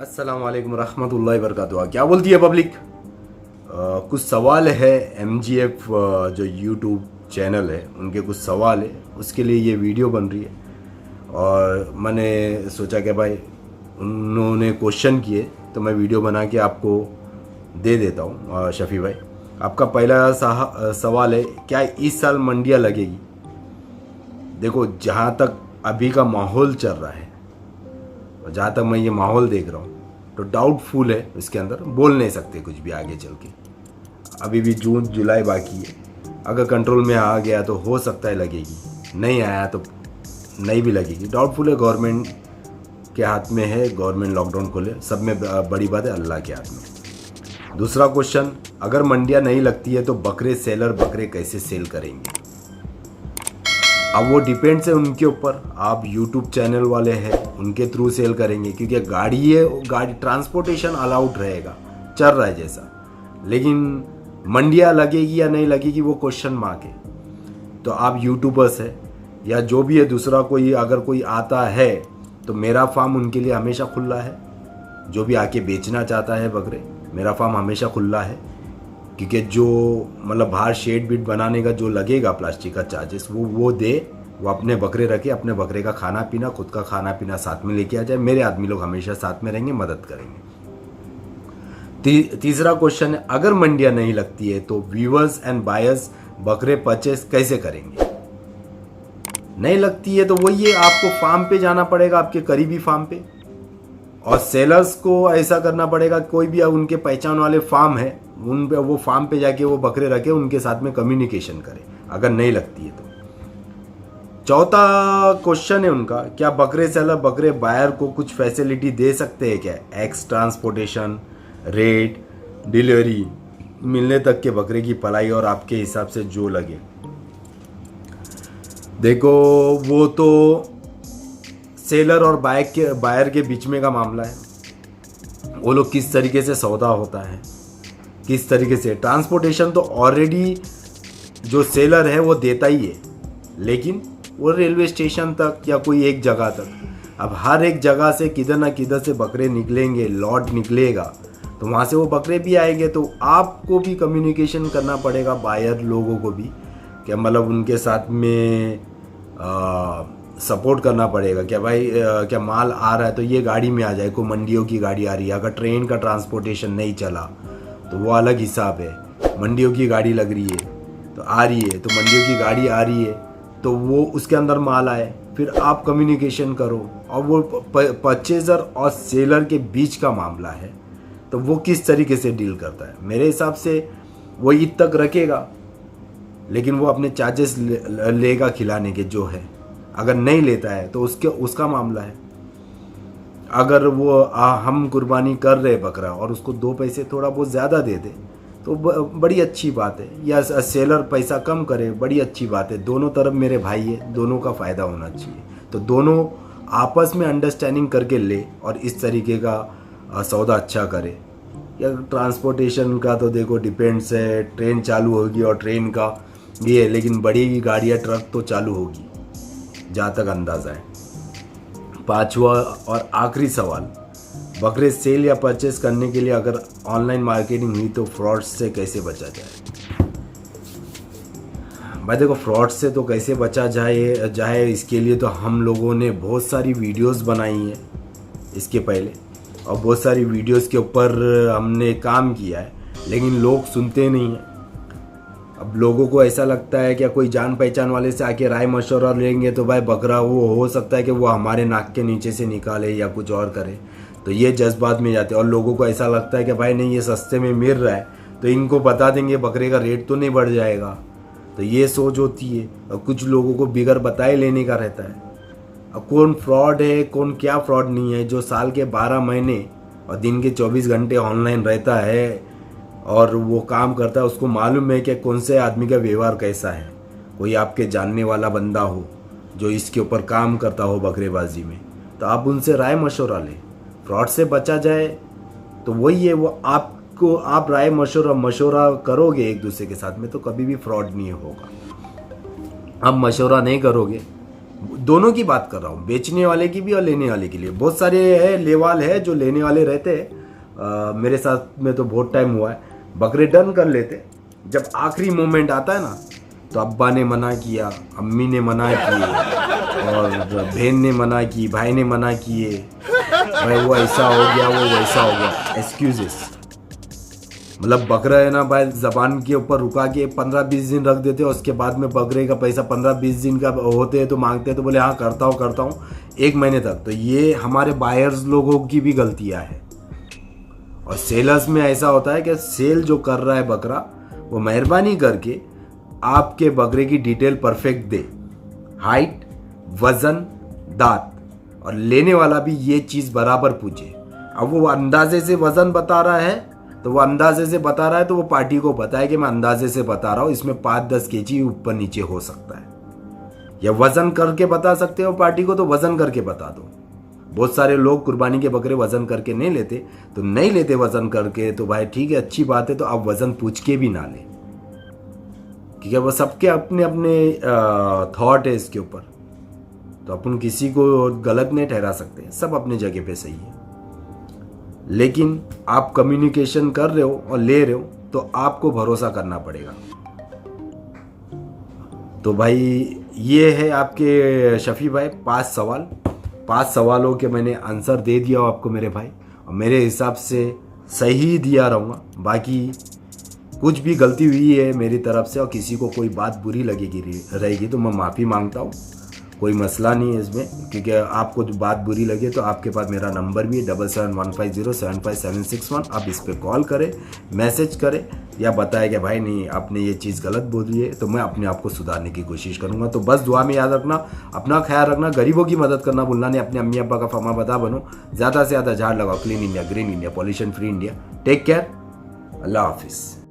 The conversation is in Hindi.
अस्सलाम वालेकुम रहमतुल्लाहि वबरकातुहू। क्या बोलती है पब्लिक? कुछ सवाल है MGF जो यूट्यूब चैनल है उनके कुछ सवाल है, उसके लिए ये वीडियो बन रही है। और मैंने सोचा कि भाई उन्होंने क्वेश्चन किए तो मैं वीडियो बना के आपको दे देता हूँ। शफ़ी भाई, आपका पहला सवाल है, क्या इस साल मंडियाँ लगेगी? देखो, जहाँ तक अभी का माहौल चल रहा है और जहाँ तक मैं ये माहौल देख रहा हूँ तो डाउटफुल है। इसके अंदर बोल नहीं सकते कुछ भी आगे चल के। अभी भी जून जुलाई बाकी है। अगर कंट्रोल में आ गया तो हो सकता है लगेगी, नहीं आया तो नहीं भी लगेगी। डाउटफुल है, गवर्नमेंट के हाथ में है, गवर्नमेंट लॉकडाउन खोले, सब में बड़ी बात है अल्लाह के हाथ में। दूसरा क्वेश्चन, अगर मंडियाँ नहीं लगती है तो बकरे सेलर बकरे कैसे सेल करेंगे? अब वो डिपेंड्स है उनके ऊपर। आप यूट्यूब चैनल वाले हैं उनके थ्रू सेल करेंगे, क्योंकि गाड़ी है, गाड़ी ट्रांसपोर्टेशन अलाउड रहेगा, चल रहा है जैसा। लेकिन मंडियाँ लगेगी या नहीं लगेगी वो क्वेश्चन मार्क है। तो आप यूट्यूबर्स है या जो भी है दूसरा कोई, अगर कोई आता है तो मेरा फार्म उनके लिए हमेशा खुला है। जो भी आके बेचना चाहता है बकरे, मेरा फार्म हमेशा खुला है। क्योंकि जो मतलब बाहर शेड बीट बनाने का जो लगेगा प्लास्टिक का चार्जेस वो दे, वो अपने बकरे रखे, अपने बकरे का खाना पीना, खुद का खाना पीना साथ में लेके आ जाए। मेरे आदमी लोग हमेशा साथ में रहेंगे, मदद करेंगे। तीसरा क्वेश्चन है, अगर मंडियाँ नहीं लगती है तो व्यूअर्स एंड बायर्स बकरे परचेस कैसे करेंगे? नहीं लगती है तो वही है, आपको फार्म पे जाना पड़ेगा, आपके करीबी फार्म पे। और सेलर्स को ऐसा करना पड़ेगा, कोई भी उनके पहचान वाले फार्म है उन पे, वो फार्म पे जाके वो बकरे रखे, उनके साथ में कम्युनिकेशन करे अगर नहीं लगती है तो। चौथा क्वेश्चन है उनका, क्या बकरे सेलर बकरे बायर को कुछ फैसिलिटी दे सकते हैं क्या? एक्स ट्रांसपोर्टेशन, रेट, डिलीवरी, मिलने तक के बकरे की पलाई और आपके हिसाब से जो लगे। देखो, वो तो सेलर और बायर के बीच में का मामला है। वो लोग किस तरीके से सौदा होता है, किस तरीके से। ट्रांसपोर्टेशन तो ऑलरेडी जो सेलर है वो देता ही है, लेकिन वो रेलवे स्टेशन तक या कोई एक जगह तक। अब हर एक जगह से किधर ना किधर से बकरे निकलेंगे, लॉट निकलेगा, तो वहाँ से वो बकरे भी आएंगे। तो आपको भी कम्युनिकेशन करना पड़ेगा बायर लोगों को भी, क्या मतलब उनके साथ में सपोर्ट करना पड़ेगा। क्या भाई क्या माल आ रहा है तो ये गाड़ी में आ जाए, कोई मंडियों की गाड़ी आ रही है। अगर ट्रेन का ट्रांसपोर्टेशन नहीं चला तो वो अलग हिसाब है। मंडियों की गाड़ी लग रही है तो आ रही है, तो मंडियों की गाड़ी आ रही है तो वो उसके अंदर माल आए, फिर आप कम्युनिकेशन करो। और वो परचेजर और सेलर के बीच का मामला है, तो वो किस तरीके से डील करता है। मेरे हिसाब से वो ईद तक रखेगा, लेकिन वो अपने चार्जेस लेगा खिलाने के जो है। अगर नहीं लेता है तो उसका मामला है। अगर वो हम कुर्बानी कर रहे बकरा और उसको 2 पैसे थोड़ा बहुत ज़्यादा दे दे तो बड़ी अच्छी बात है, या सेलर पैसा कम करे, बड़ी अच्छी बात है। दोनों तरफ मेरे भाई है, दोनों का फ़ायदा होना चाहिए। तो दोनों आपस में अंडरस्टैंडिंग करके ले और इस तरीके का सौदा अच्छा करे। या ट्रांसपोर्टेशन का तो देखो डिपेंड्स है, ट्रेन चालू होगी और ट्रेन का ये है, लेकिन बड़ी गाड़ियाँ ट्रक तो चालू होगी जहाँ तक अंदाज़ा है। पांचवा और आखिरी सवाल, बकरे सेल या परचेस करने के लिए अगर ऑनलाइन मार्केटिंग हुई तो फ्रॉड से कैसे बचा जाए? भाई देखो, फ्रॉड से तो कैसे बचा जाए इसके लिए तो हम लोगों ने बहुत सारी वीडियोस बनाई हैं इसके पहले, और बहुत सारी वीडियोस के ऊपर हमने काम किया है, लेकिन लोग सुनते नहीं हैं। अब लोगों को ऐसा लगता है कि कोई जान पहचान वाले से आके राय मशवरा लेंगे तो भाई बकरा वो हो सकता है कि वो हमारे नाक के नीचे से निकाले या कुछ और करे, तो ये जज्बात में जाते हैं। और लोगों को ऐसा लगता है कि भाई नहीं, ये सस्ते में मिल रहा है तो इनको बता देंगे, बकरे का रेट तो नहीं बढ़ जाएगा। तो ये सोच होती है, और कुछ लोगों को बिगर बताए लेने का रहता है। अब कौन फ्रॉड है, कौन क्या फ्रॉड नहीं है, जो साल के 12 महीने और दिन के 24 घंटे ऑनलाइन रहता है और वो काम करता है, उसको मालूम है कि कौन से आदमी का व्यवहार कैसा है। कोई आपके जानने वाला बंदा हो जो इसके ऊपर काम करता हो बकरेबाजी में, तो आप उनसे राय मशवरा लें। फ्रॉड से बचा जाए तो वही है, वो आपको आप राय मशवरा करोगे एक दूसरे के साथ में तो कभी भी फ्रॉड नहीं होगा। आप मशवरा नहीं करोगे दोनों की बात कर रहा हूँ, बेचने वाले की भी और लेने वाले के लिए। बहुत सारे है लेवाल है जो लेने वाले रहते हैं, मेरे साथ में तो बहुत टाइम हुआ है, बकरे डन कर लेते, जब आखिरी मोमेंट आता है ना तो अब्बा ने मना किया, अम्मी ने मना किए और बहन ने मना की, भाई ने मना किए, भाई वो ऐसा हो गया, वो वैसा हो गया, एक्सक्यूजेस। मतलब बकरा है ना भाई, जबान के ऊपर रुका के 15-20 दिन रख देते हैं, उसके बाद में बकरे का पैसा 15-20 दिन का होते हैं तो मांगते हैं तो बोले हाँ करता हूँ 1 महीने तक। तो ये हमारे बायर्स लोगों की भी गलतियाँ है। और सेलर्स में ऐसा होता है कि सेल जो कर रहा है बकरा, वो मेहरबानी करके आपके बकरे की डिटेल परफेक्ट दे, हाइट, वजन, दांत, और लेने वाला भी ये चीज़ बराबर पूछे। अब वो अंदाजे से वजन बता रहा है तो वो अंदाजे से बता रहा है तो वो पार्टी को बताए कि मैं अंदाजे से बता रहा हूँ, इसमें 5-10 kg ऊपर नीचे हो सकता है। या वजन करके बता सकते हो पार्टी को तो वजन करके बता दो। बहुत सारे लोग कुर्बानी के बकरे वजन करके नहीं लेते, तो नहीं लेते वजन करके तो भाई ठीक है, अच्छी बात है, तो आप वजन पूछ के भी ना लें, क्योंकि वो सबके अपने अपने थॉट है इसके ऊपर, तो अपन किसी को गलत नहीं ठहरा सकते, सब अपने जगह पे सही है। लेकिन आप कम्युनिकेशन कर रहे हो और ले रहे हो तो आपको भरोसा करना पड़ेगा। तो भाई ये है आपके शफी भाई 5 सवालों के मैंने आंसर दे दिया आपको मेरे भाई, और मेरे हिसाब से सही दिया रहूँगा। बाकी कुछ भी गलती हुई है मेरी तरफ से और किसी को कोई बात बुरी लगेगी रहेगी तो मैं माफ़ी मांगता हूँ, कोई मसला नहीं है इसमें, क्योंकि आपको जो बात बुरी लगे तो आपके पास मेरा नंबर भी है 7715075761। आप इस पर कॉल करें, मैसेज करें या बताएं कि भाई नहीं आपने ये चीज़ गलत बोली है, तो मैं अपने आप को सुधारने की कोशिश करूँगा। तो बस दुआ में याद रखना, अपना ख्याल रखना, गरीबों की मदद करना भूलना नहीं, अपने अम्मी अब्बा का फर्मा बता बनो, ज़्यादा से ज़्यादा झाड़ लगाओ, clean India, green India, pollution free India. Take care, अल्लाह हाफिज़।